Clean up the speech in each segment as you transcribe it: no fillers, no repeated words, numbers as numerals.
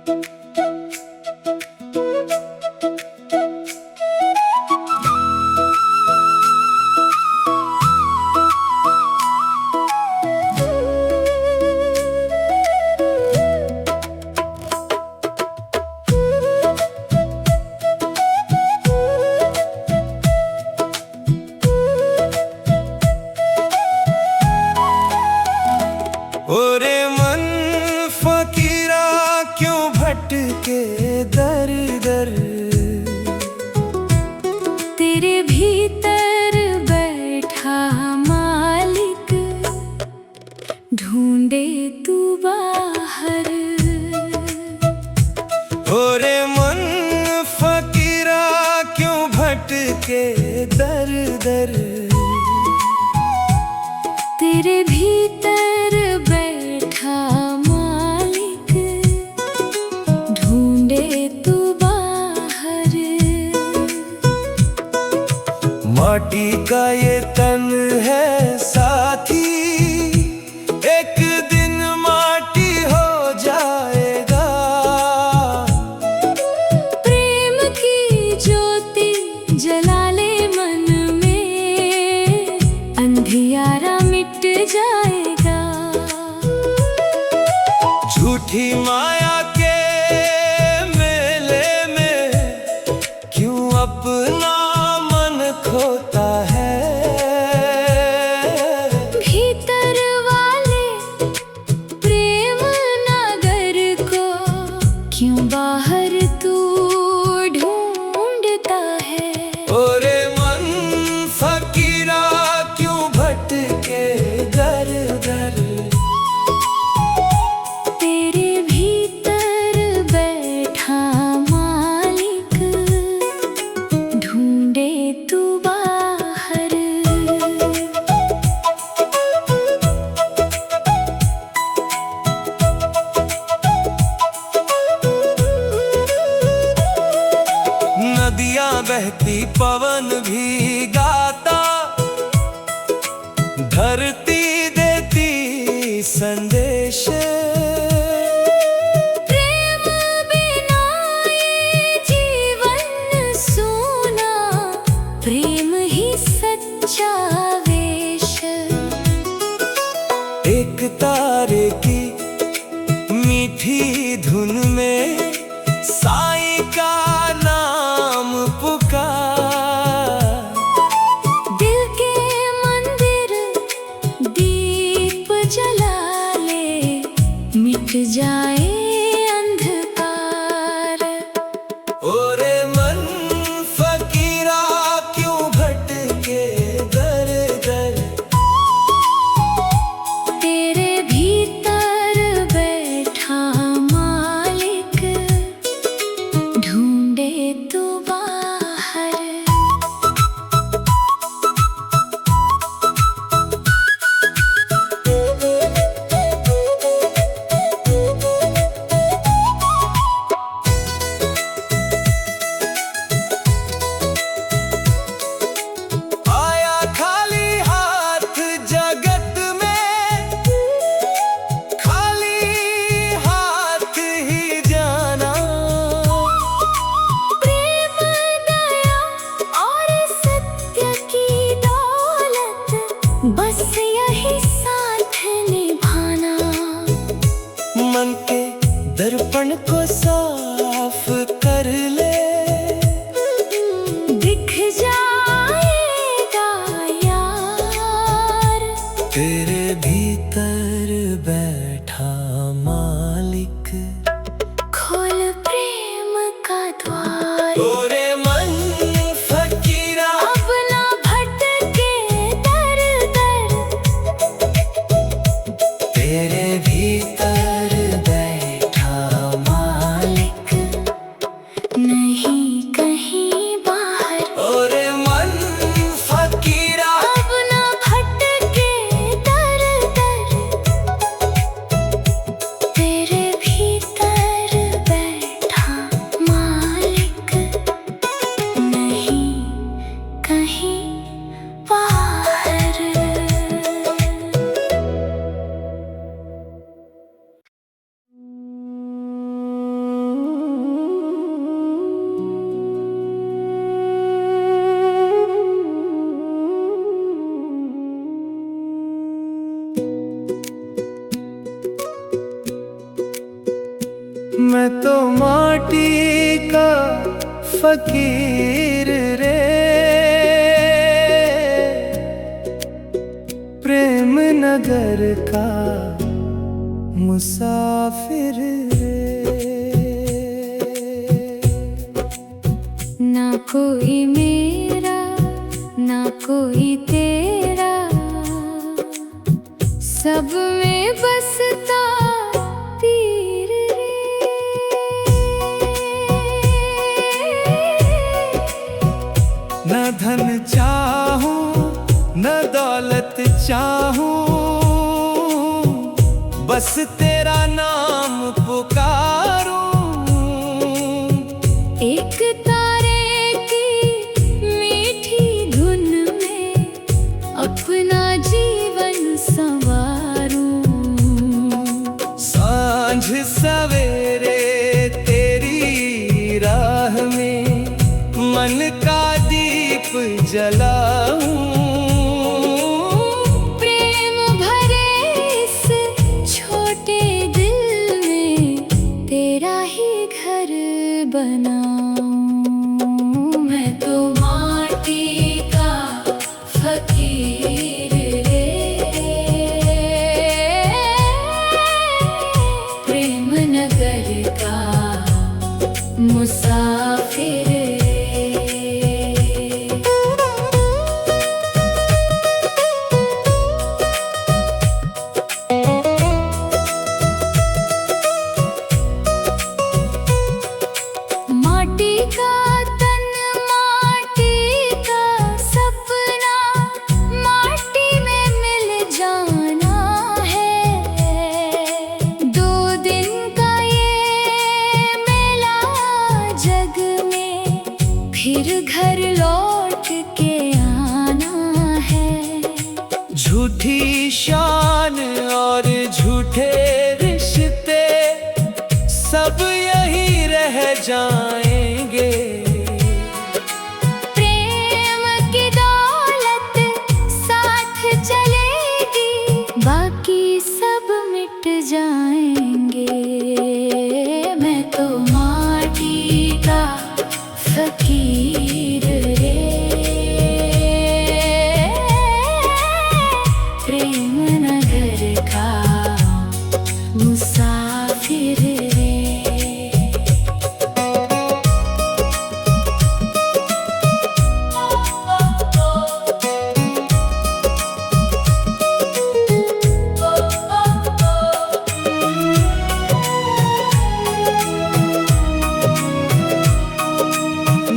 ओरे मन फकीरा क्यों भटके दर दर, तेरे भीतर बैठा मालिक ढूंढे तू बाहर। ओरे मन फकीरा क्यों भटके दर दर, तेरे भीतर बैठा मालिक ढूंढे तू बाहर। माटी का ये तन है साथी, एक दिन माटी हो जाएगा। प्रेम की ज्योति जला ले मन में, अंधियारा मिट जाएगा। झूठी माया के मेले में क्यों अपना मन खोता है। भीतर वाले प्रेम नगर को क्यों बाहर तू ढूंढता है। ओरे मन फकीरा क्यों भटके दर दर, तेरे भीतर बैठा मालिक ढूंढे तू बाहर। नदियां बहती पवन भी गाता, धरती देती संदेश। प्रेम बिना ये जीवन सूना, प्रेम ही सच्चा वेश। एक तारे की मीठी धुन में साईं का नाम पुकार। दिल के मंदिर दीप जला ले, मिट जाए अंधकार। ओरे मन फकीरा क्यों भटके दर दर, तेरे भीतर बैठा मालिक ढूंढे तू बाहर। आया खाली हाथ जगत में, खाली हाथ ही जाना। प्रेम दया और सत्य की दौलत, बस यही साथ निभाना। मन के दर्पण को साफ कर ले, दिख जाएगा यार। तेरे भीतर बैठा मालिक खोल प्रेम का द्वार। ओरे मन फकीरा अब ना भटके दर दर, तेरे भीतर बैठा मालिक मैं तो माटी का फकीर रे, प्रेम नगर का मुसाफिर रे। ना कोई मेरा ना कोई तेरा, सब में बसता तीर रे। न धन चाहूं न दौलत चाहूं, बस तेरा नाम पुकारूं। एक तारे की मीठी धुन में अपना जीवन संवारूं। सांझ सवेरे तेरी राह में मन का दीप जलाऊं। प्रेम भरे इस छोटे दिल में तेरा ही घर बनाऊं। मैं तो माटी का फकीर रे, प्रेम नगर का मुसाफिर रे। माटी का तन माटी का सपना, माटी में मिल जाना है। 2 दिन का ये मेला जग में, फिर घर लौट के आना है। झूठी शान और झूठे रिश्ते सब यही रह जाएंगे। प्रेम की दौलत साथ चलेगी, बाकी सब मिट जाएंगे। मैं तो माटी का फकीर रे, प्रेम नगर का मुसाफिर रे।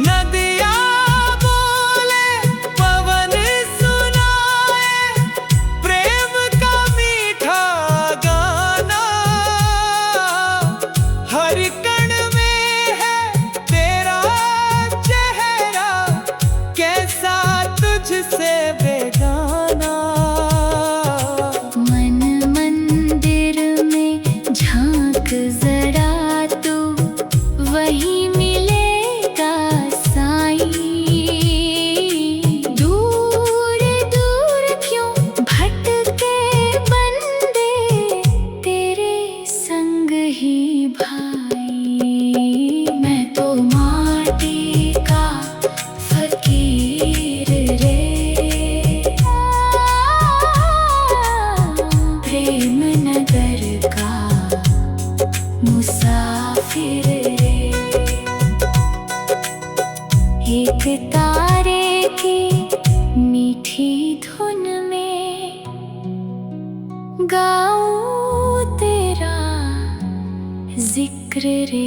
नदियाँ बोले पवन सुनाए, प्रेम का मीठा गाना। हर कण में है तेरा चेहरा, कैसा तुझसे बेगाना। मन मंदिर में झांक जरा तू, वही मिलेगा साईं। दूर दूर क्यों भटके बंदे, तेरे संग ही भाई। मैं तो माटी का फकीर रे, प्रेम नगर का मुसाफिर रे। एक तारे की मीठी धुन में गाऊं तेरा जिक्र रे।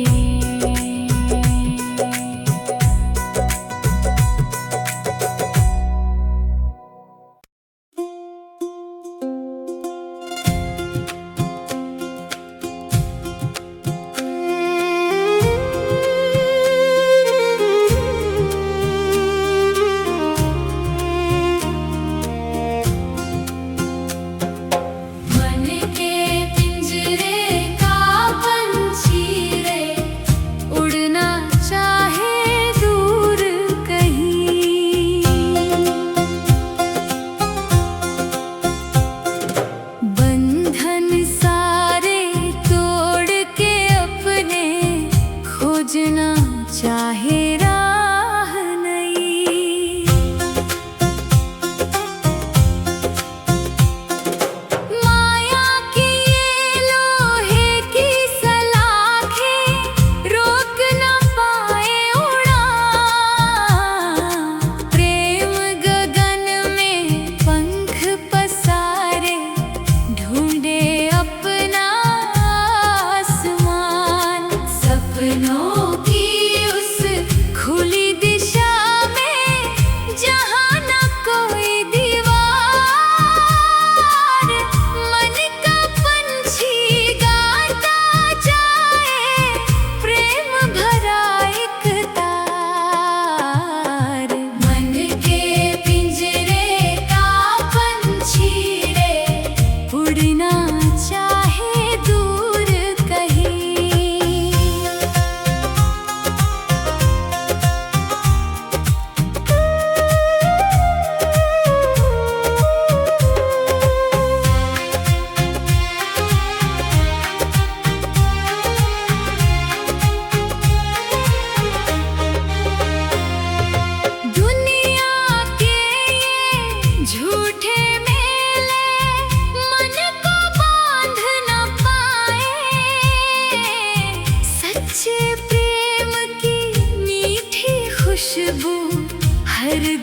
मन के पिंजरे का पंछी रे,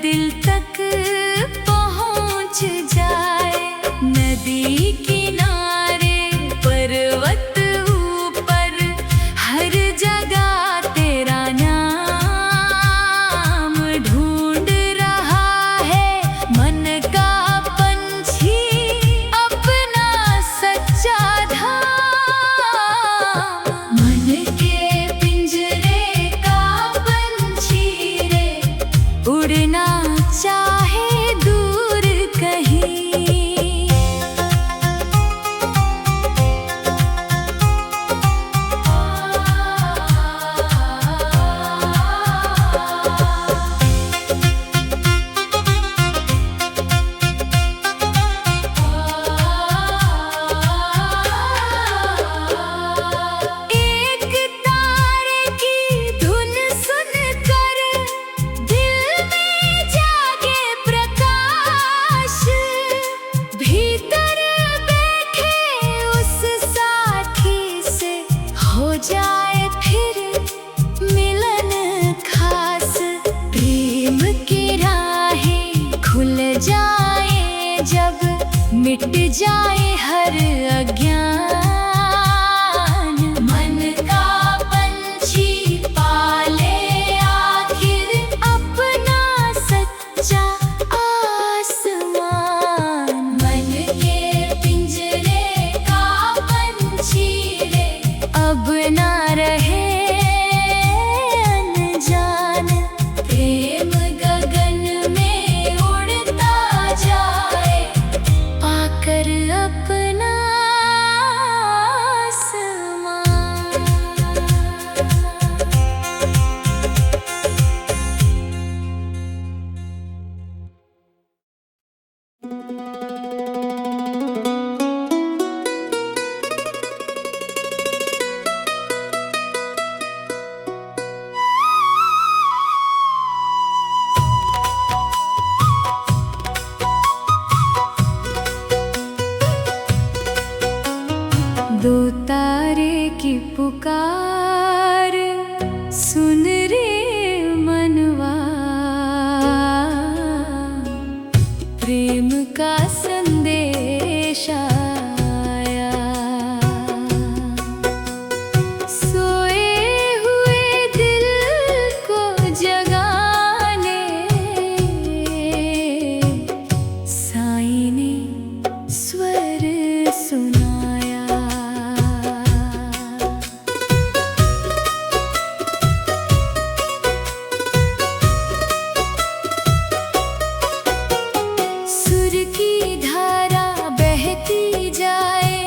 दिल तक पहुँच जाए। नदी किनारे पर्वत ऊपर हर जगह तेरा नाम ढूंढ रहा है मन का पंछी अपना सच्चा धाम। मन के पिंजरे का पंछी रे उड़ना चाहे दूर कहीं। एक तारे की धुन सुनकर दिल में जागे प्रकाश। भीतर बैठे उस साथी से हो जाए फिर मिलन खास। प्रेम की राहें खुल जाए जब मिट जाए हर अज्ञान। मन का पंछी पाले आखिर अपना सच्चा आसमान। मन के पिंजरे का पंछी रे अब ना रहे अनजान। प्रेम गगन में उड़ता जाए पाकर अपना आसमान। दो तारे की पुकार सुन रे मनवा। प्रेम का संदेश आया। सोए हुए दिल को जगाने साईं ने स्वर सुनाया। सुर की धारा बहती जाए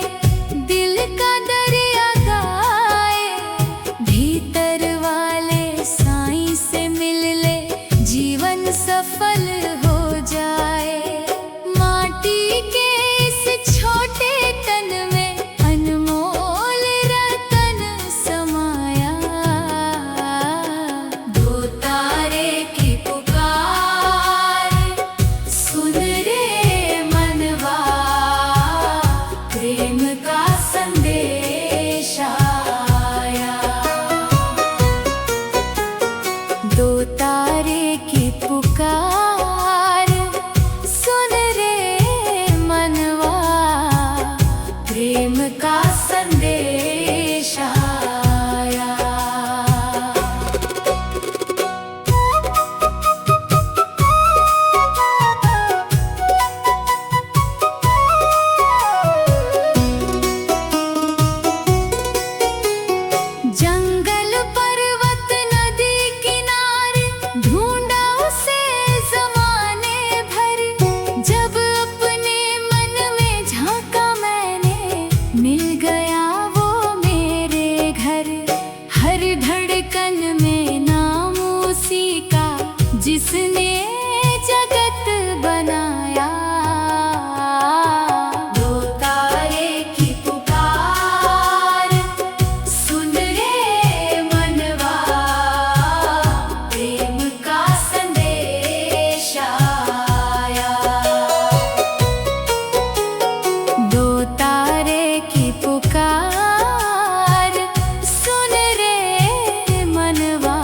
दिल का दरिया गाए। भीतर वाले साईं से मिल ले जीवन सफल हो जाए। माटी के इस छोटे तन में अनमोल रतन समाया। दो तारे की पुकार सुन रे मनवा। प्रेम का संदेश आया। दो तारे की पुकार सुन रे मनवा। प्रेम का संदेश आया। जंगल पर्वत नदी किनारे ढूंढा उसे ज़माने भर। जब अपने मन में झांका मैंने मिल गया वो मेरे घर। हर धड़कन में नाम उसी का जिसने जगत बनाया। दो तारे की पुकार सुन रे मनवा। प्रेम का संदेश आया। दो तारे की पुकार सुन रे मनवा।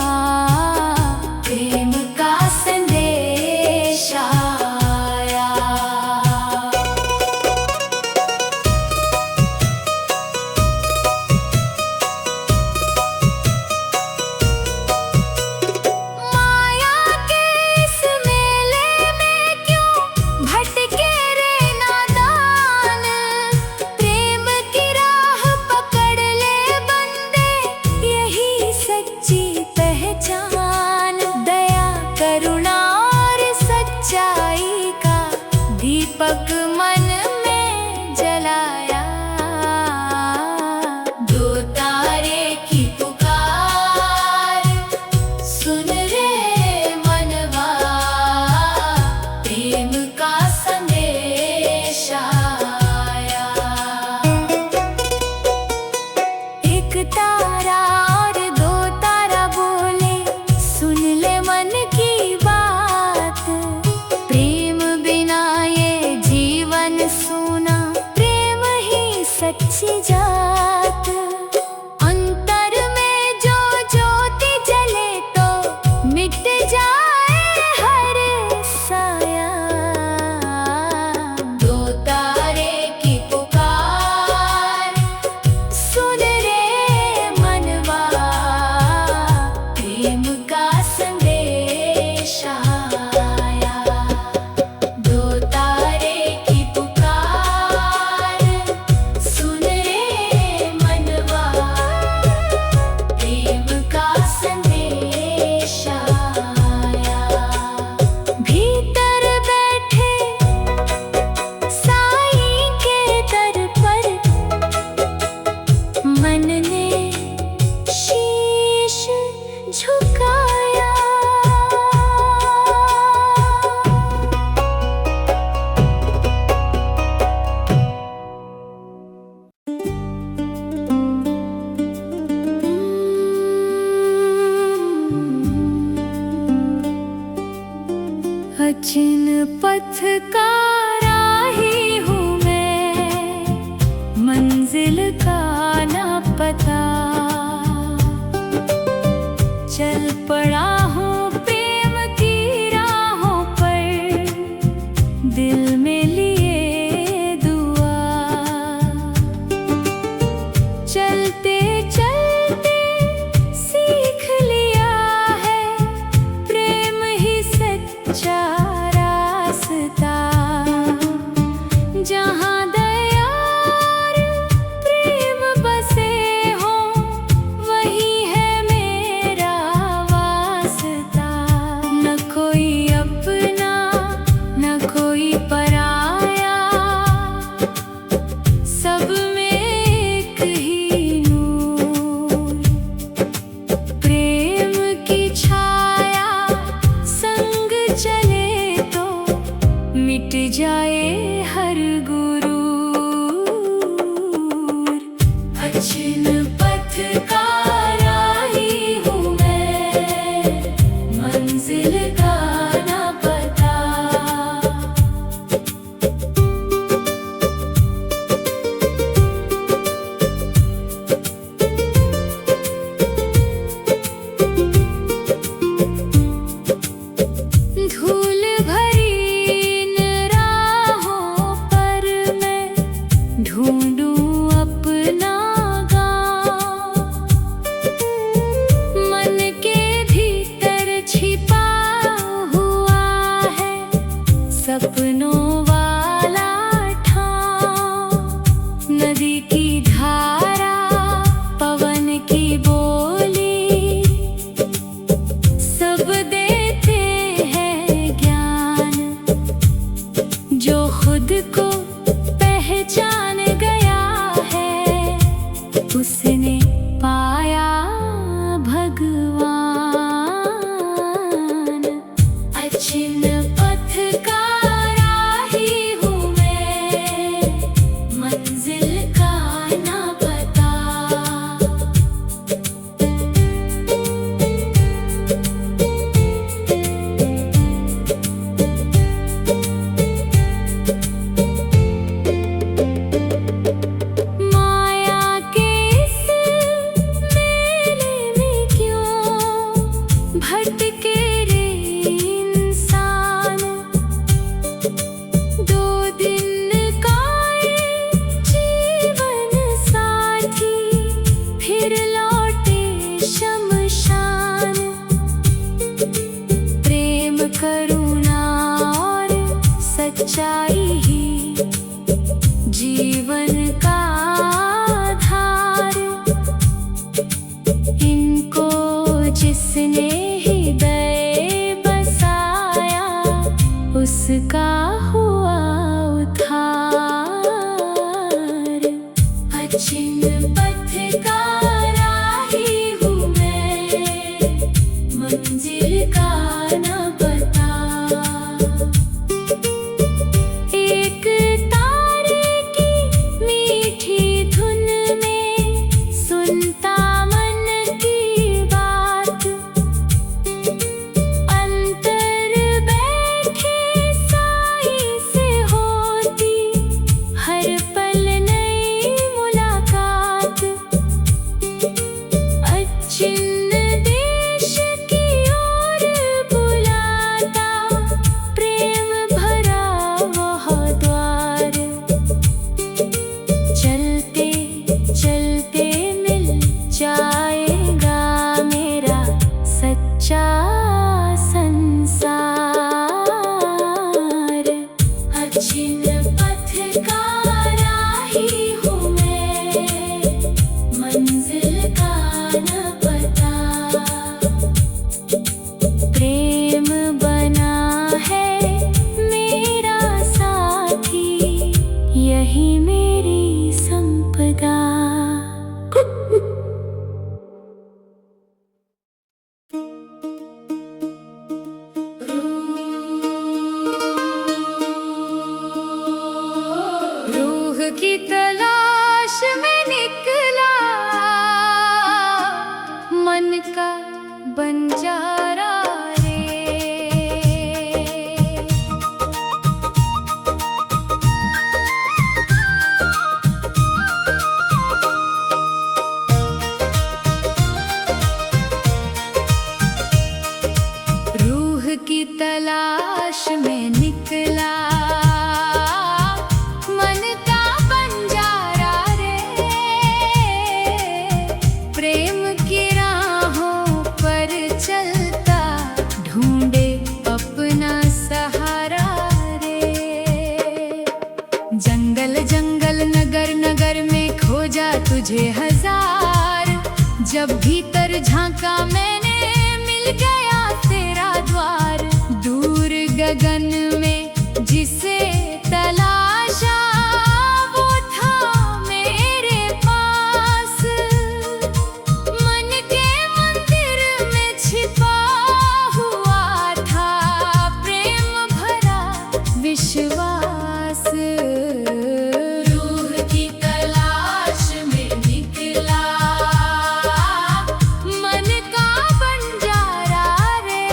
प्रेम का संदेश तारा और दो तारा बोले, सुन ले मन की बात। प्रेम बिना ये जीवन सूना, प्रेम ही सच्ची जात। अंतर में जो ज्योति जले तो मिट जाए हर साया। दो तारे की पुकार, सुन रे मनवा, प्रेम का संदेश आया। दो तारे की पुकार, सुन रे मनवा, प्रेम का संदेश आया। भीतर बैठे साईं के दर पर, मन ने शीश झुकाया। अचिन पथ का राही हूँ मैं, मंजिल का ना पता। चल पड़ा हूँ प्रेम की राहों पर, दिल में लिए दुआ। चलते चलते सीख लिया है, प्रेम ही सच्चा रास्ता। जहाँ दया और प्रेम बसे हों, वही है मेरा वास्ता। न कोई अपना न कोई पराया, सब में एक ही नूर। प्रेम की छाया संग चले तो मिट जाए हर गुरूर। अचिन पथ का राही हूँ मैं, मंजिल का ना पता। धूल भरी इन राहों पर मैं ढूंढूं अपना गाँव। मन के भीतर छिपा हुआ है सपनों वाला ठाव। नदी की धारा, पवन की बोली, सब देते हैं ज्ञान। जो खुद को पहचान गया है, उसने पाया भगवान। अचिन पथ का राही हूँ मैं, मंजिल का ना पता। माया के इस मेले में क्यों भटके रे इंसान। दो दिन का ये जीवन साथी, फिर लौटे शमशान। प्रेम करुणा और सच्चाई ही जीवन का आधार। इनको जिसने हृदय बसाया, उसका हुआ उद्धार। अचिन पथ का राही हूँ मैं, मंजिल का ना पता। एक तारे की मीठी धुन में सुनता मन का बंजारा रे। रूह की तलाश में निकला मन का बंजारा रे। प्रेम की राहों पर चलता ढूंढे अपना सहारा रे। जंगल जंगल नगर नगर में खोजा तुझे हजार, जब भीतर झांका मैंने मिल गया तेरा द्वार। दूर गगन में जिसे तलाशा वो था मेरे पास। मन के मंदिर में छिपा हुआ था प्रेम भरा विश्वास। रूह की तलाश में निकला मन का बंजारा रे।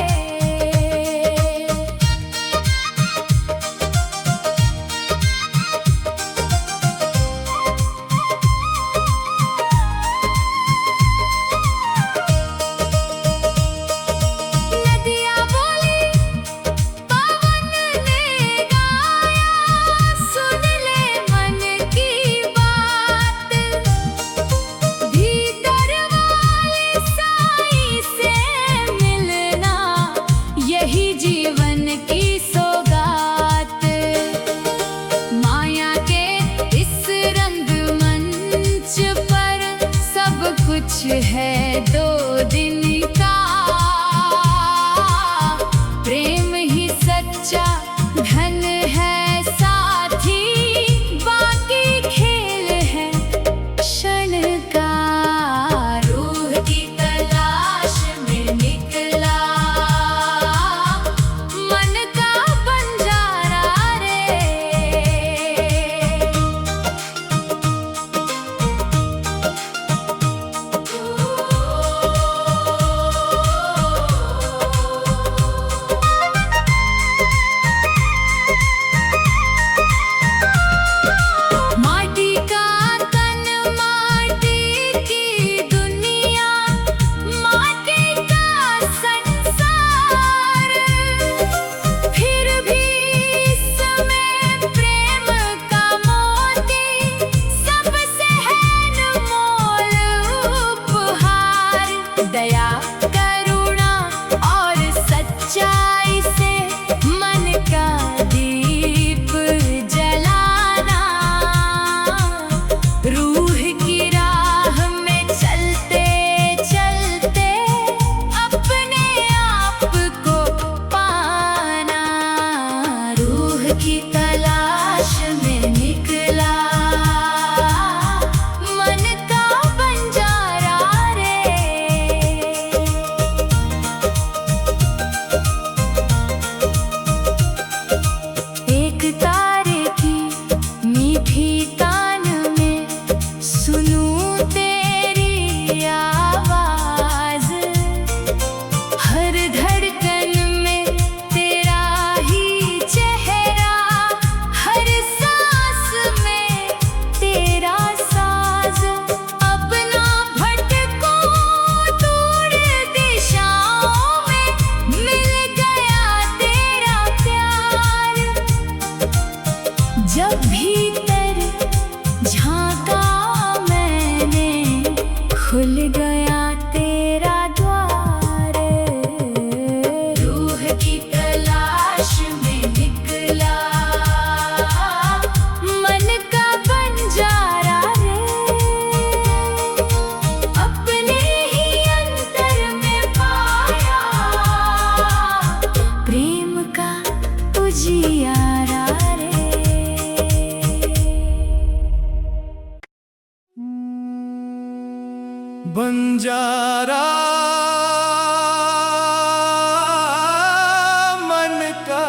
नदियाँ बोली पवन ने गाया, सुन ले मन की बात। भीतर वाले साईं से मिलना यही जीवन की सौगात। माया के इस रंगमंच पर सब कुछ है दो दिन का। प्रेम ही सच्चा धन है साथी, बाकी खेल है क्षण का। रूह की तलाश में निकला मन का बंजारा रे। माटी का तन माटी की दुनिया, माटी का संसार। फिर भी इसमें प्रेम का मोती सबसे है अनमोल उपहार। दया करुणा और सच्चाई से मन का दीप जलाना। रूह की राह में चलते चलते अपने आप को पाना। रूह की तलाश में निकला मन का बंजारा रे। एक तारे की मीठी तान में सुनूं तेरी आवाज। हर धड़कन में तेरा ही चेहरा, हर सांस में तेरा साज। अपना भटकूं दूर दिशाओं में, मिल गया तेरा प्यार। जब भीतर झांका मैंने खुल गया तेरा द्वार। रूह की तलाश में निकला मन का बंजारा रे। अपने ही अंतर में पाया प्रेम का उजियारा रे। बंजारा मन का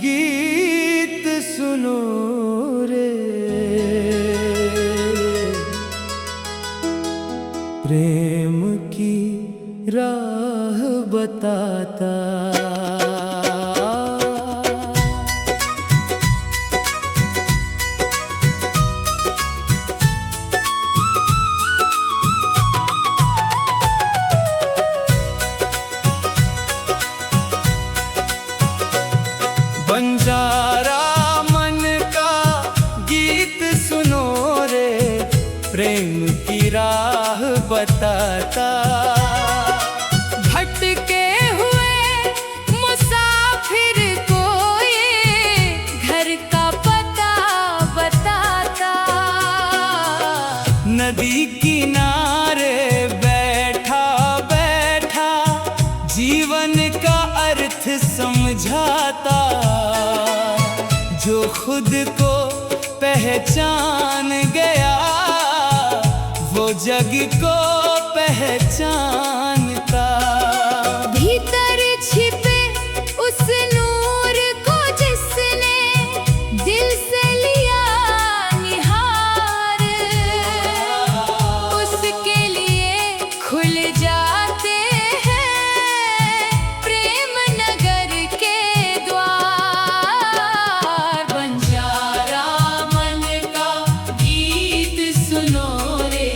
गीत सुनो रे। प्रेम की राह बताता। बंजारा मन का गीत सुनो रे, प्रेम की राह बताता। भटके हुए मुसाफिर को ये घर का पता बताता। नदी किनारे बैठा बैठा जीवन का अर्थ समझाता। जो खुद को पहचान गया वो जग को पहचानता। भीतर छिपे उस नूर को जिसने दिल से लिया निहार, उसके लिए खुल जाते हैं प्रेम नगर के द्वार। बंजारा मन का गीत सुनो रे,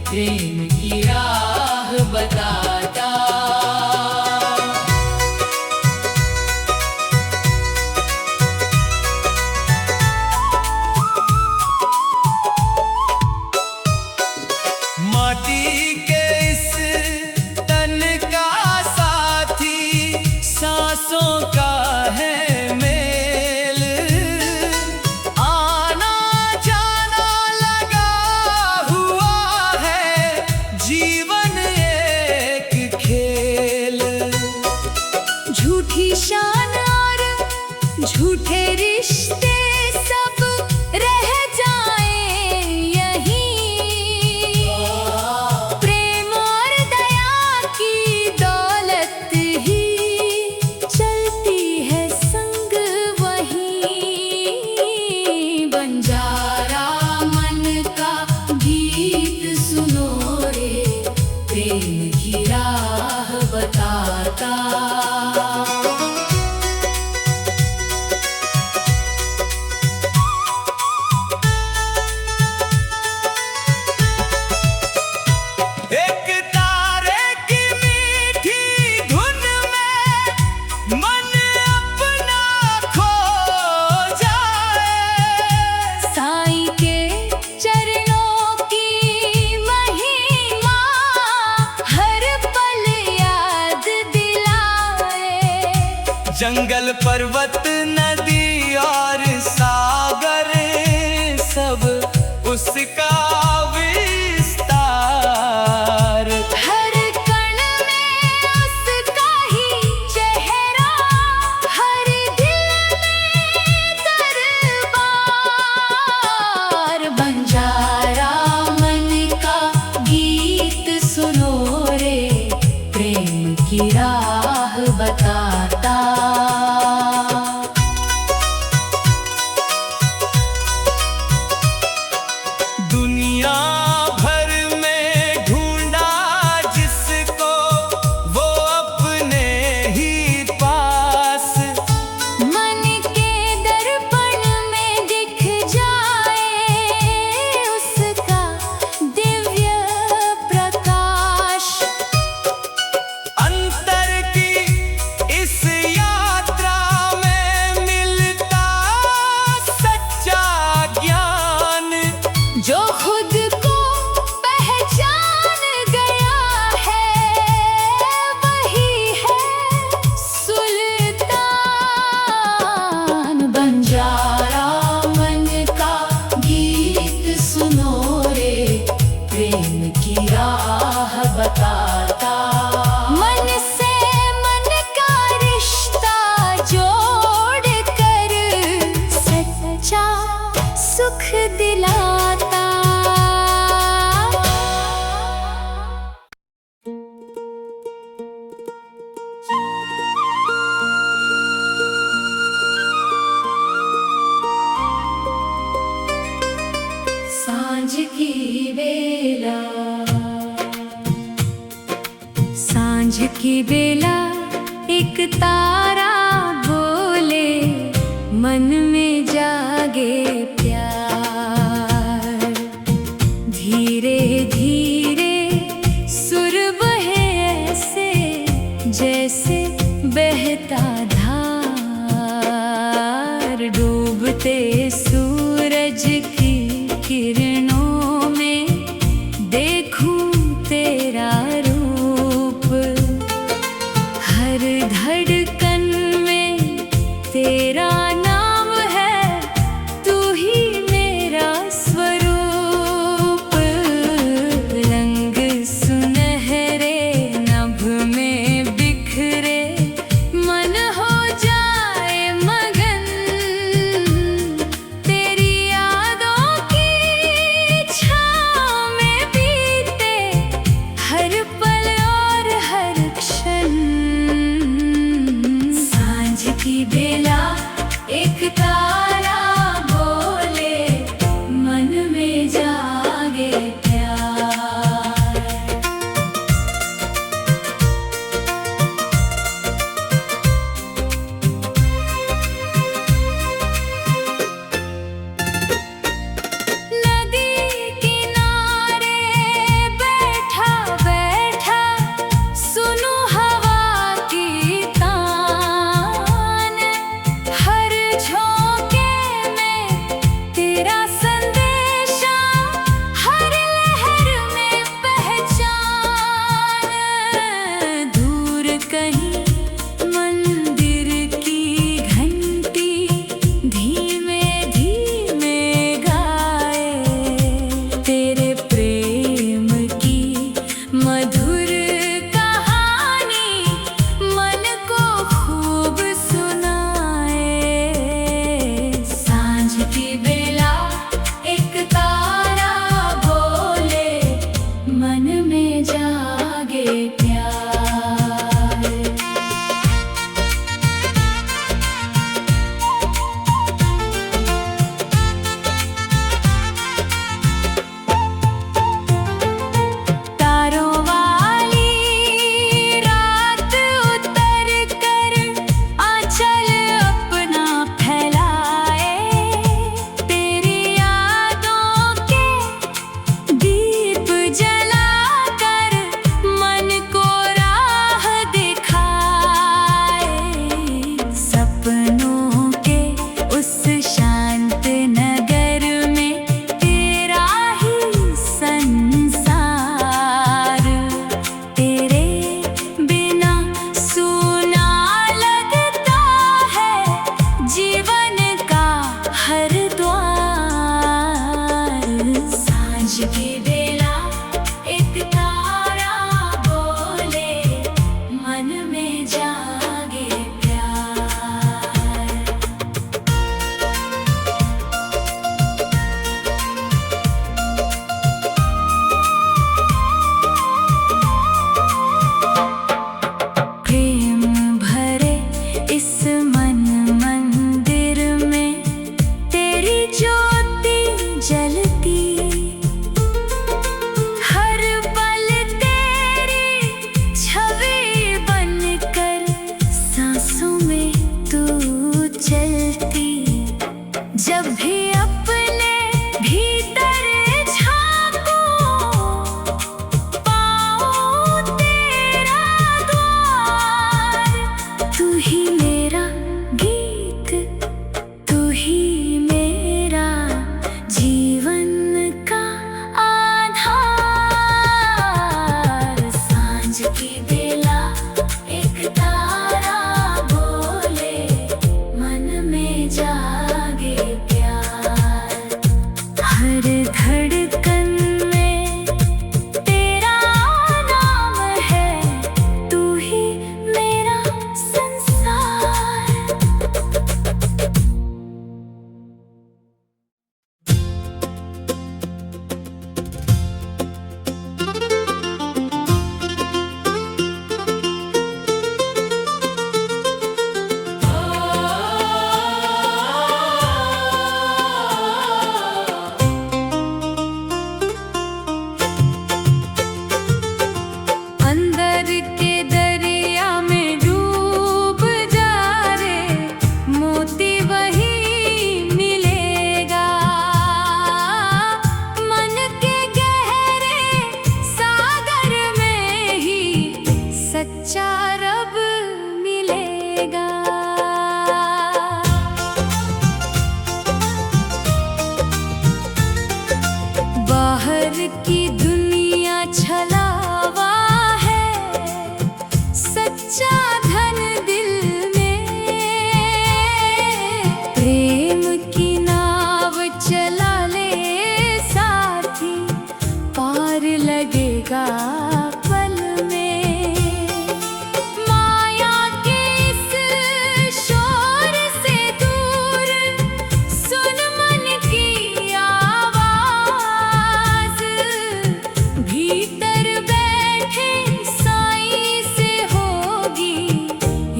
प्रेम की राह बताता। माटी के इस तन का साथी सांसों का है मेल। आना जाना लगा हुआ है, जीवन एक खेल। झूठी शान और झूठे रिश्ते सब रह जाएं यहीं। प्रेम और दया की दौलत ही चलती है संग वहीं। बंजारा मन का गीत सुनो रे, प्रेम की राह बताता। एक तारे की मीठी धुन में मन अपना खो जाए। साईं के चरणों की महिमा हर पल याद दिलाए। जंगल पर्वत नदी और सागर सब उसका विस्तार। हर कण में उसका ही चेहरा, हर दिल में दरबार। बंजारा मन का गीत सुनो रे, प्रेम की राह बताता। दुनिया भर में ढूंढा जिसको वो अपने ही पास। मन के दर्पण में दिख जाए उसका दिव्य प्रकाश। अंतर की इस यात्रा में मिलता सच्चा ज्ञान। जो खुद को पहचान गया है वही है सुल्तान। बंजारा मन का गीत सुनो रे, प्रेम की राह बताता। मन से मन का रिश्ता जोड़ कर सच्चा सुख दिलाता। सांझ की बेला की बेला एक तारा बोले, मन में जागे प्यार। धीरे धीरे सुर बहे ऐसे, जैसे बहता धार। डूबते सूरज की किरणों में देखूं तेरा रूप। हर धड़कन में तेरा नाम है, तू ही मेरा स्वरूप। रंग सुनहरे नभ में बिखरे, मन हो जाए मगन। तेरी यादों की छाँव में बीते हर पल और हर क्षण। सांझ की बेला एक तारा बोले, मन में जागे प्यार। नदी किनारे बैठा बैठा सुनूं हवा की तान। हर झोंके में तेरा संदेशा, हर लहर में पहचान। दूर कहीं मंदिर की घंटी धीमे धीमे गाए, तेरे प्रेम की मधुर कहानी मन को खूब सुनाए। सांझ की बेला एक तारा बोले, मन में जागे प्यार। तारों वाली रात उतर कर आंचल अपना फैलाए, तेरी यादों के दीप जलाकर मन को राह दिखाए। सपनों के उस शांत नगर में तेरा ही संसार। तेरे बिना सूना लगता है जीवन का हर द्वार। सांझ की बेला एक तारा बोले, मन में जागे प्यार। प्रेम भरे इस मन मंदिर में तेरी ज्योति जलती। की दुनिया छलावा है, सच्चा धन दिल में। प्रेम की नाव चला ले साथी, पार लगेगा पल में। माया के इस शोर से दूर सुन मन की आवाज, भीतर बैठे साईं से होगी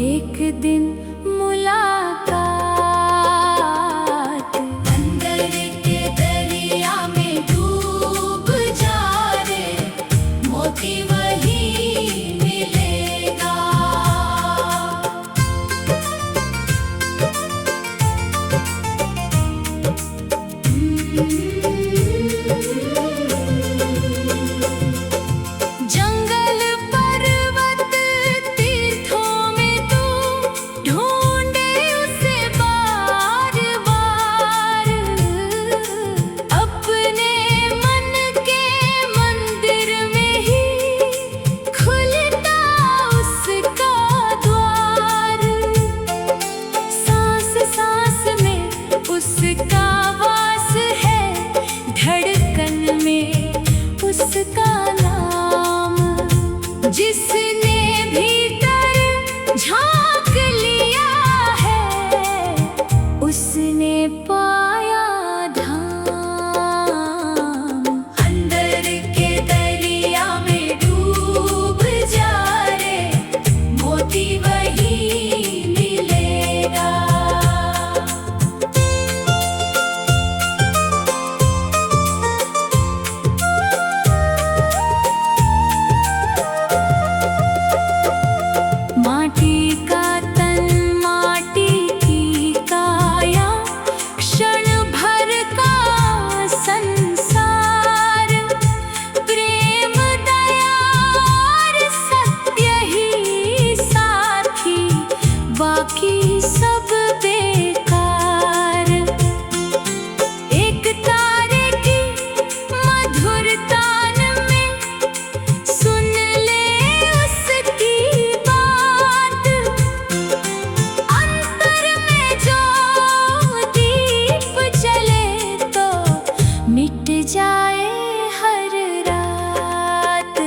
एक दिन मुलाकात। अंदर के दरिया में डूब जा रे, मोती वही मिलेगा। जंगल पर्वत तीर्थों में तू ढूंढे उसे बार बार, अपने मन के मंदिर में ही खुलता उसका द्वार। सांस सांस में उसका वास है, धड़कन में उसका नाम। जिसने भीतर झांक लिया है, उसने पाया धाम। अंदर के दरिया में डूब जा रे, मोती वही मिलेगा। माटी का तन माटी की काया, क्षण भर का संसार। प्रेम दया और सत्य ही साथी, बाकी सब बेकार। एक तारे की मधुर तान में सुन ले उसकी बात। अंतर में जो दीप जले तो मिट जाए हर रात।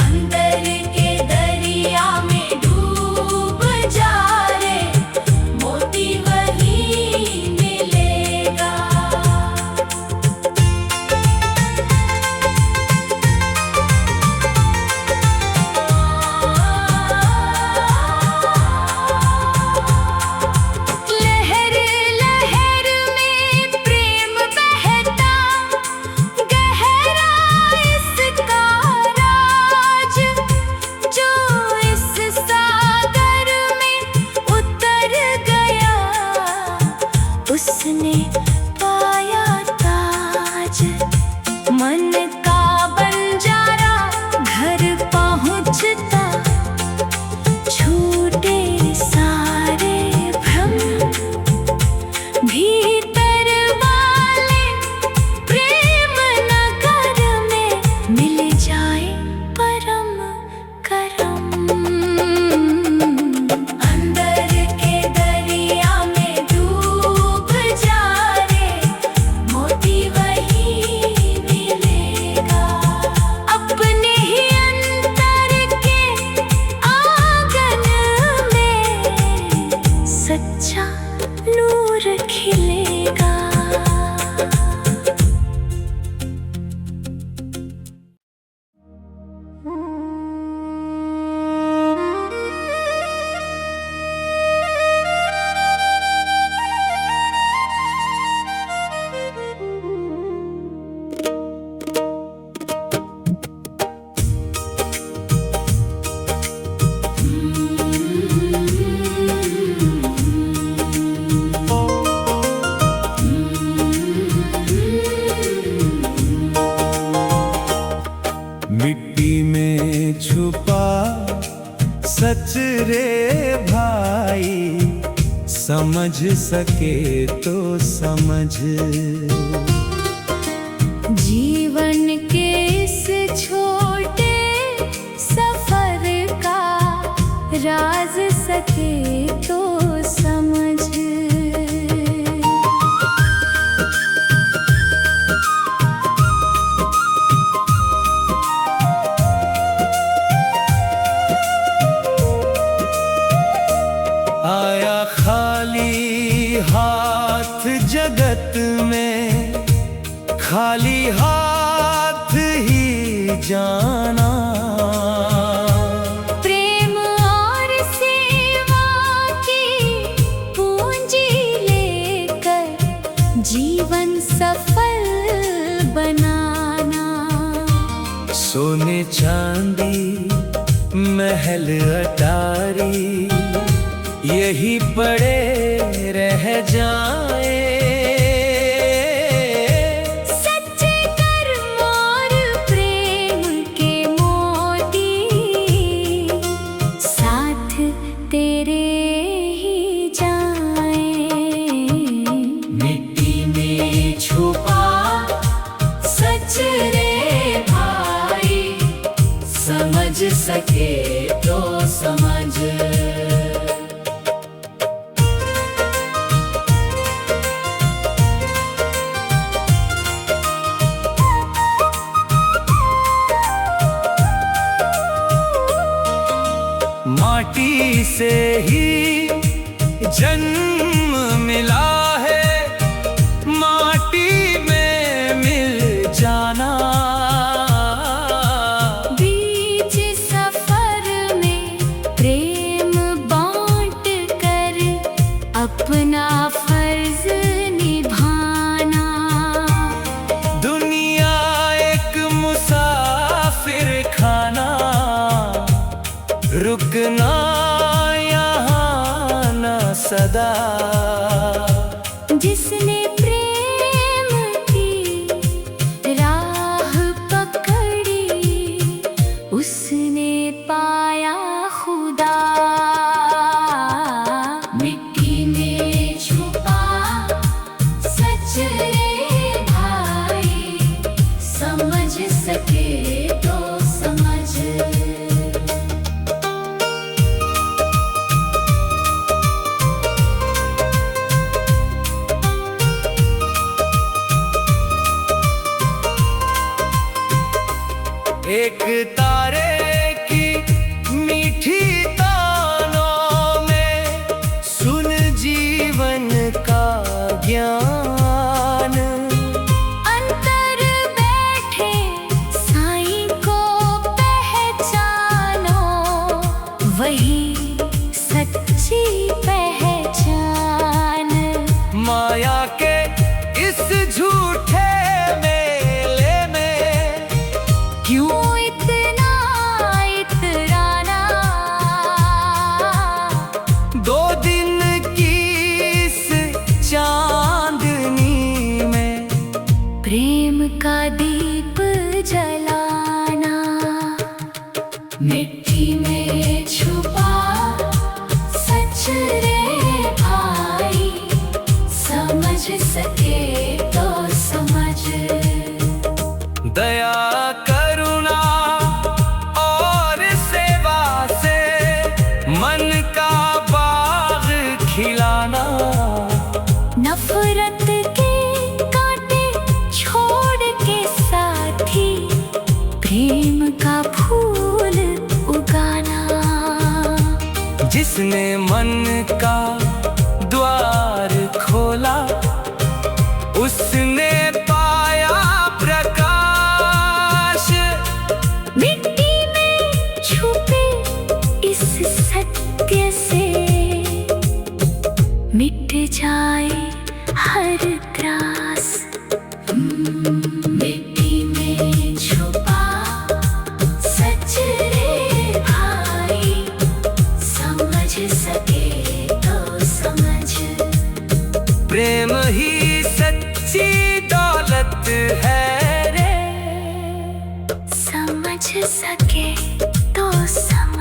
अंदर के दरिया में डूब जा रे, मोती वही मिलेगा। लहर लहर में प्रेम बहता, गहरा इसका राज। जो इस सागर में उतर गया, उसने पाया ताज। मन का बंजारा घर पहुँचता, छूटे सारे भ्रम। भीतर वाले प्रेम नगर में मिल जाए परम करम। अंदर के दरिया में डूब जा रे, मोती वही मिलेगा। अपने ही अंतर के आंगन में सच्चा नूर खिलेगा। सच रे भाई, समझ सके तो समझ। जीवन सके तो समझ। आया खाली हाथ जगत में, खाली हाथ ही जाना। प्रेम और सेवा की पूंजी लेकर जीवन सफल बनाना। सोने चांदी महल अटारी यही पड़े रह जाए। सच्चे कर्म और प्रेम के मोती साथ तेरे ही जाए। मिट्टी में छुपा सच रे भाई, समझ सके तो समझ। माटी से ही जन्म मिला है, माटी में मिल जाना। बीच सफर में प्रेम बांट कर अपना फर्ज निभाना। दुनिया एक मुसाफिर खाना, रुकना यहाँ न सदा। जिसने प्रेम की राह पकड़ी, उसने पाया खुदा। मिट्टी में छुपा सच रे भाई, समझ सके तो समझ। एक तारे की मीठी तानों में सुन जीवन का ज्ञान। अंतर बैठे साईं को पहचानो, वही सच्ची पहचान। माया के इस झूठे मेले में क्यों इतना इतराना। दो दिन की इस चांदनी में प्रेम का दीप जलाना। मिट्टी में छुपा सच रे भाई, समझ सके तो समझ। दया करुणा और सेवा से मन का बाग खिलाना। नफरत के कांटे छोड़ के साथी, प्रेम का फूल उगाना। जिसने मन का द्वार खोला, उसने पाया प्रकाश। मिट्टी में छुपे इस सत्य से मिट जाए हर त्रास। मिट्टी में छुपा सच रे भाई, समझ सके तो समझ। प्रेम ही सच्ची दौलत है रे, समझ सके तो समझ।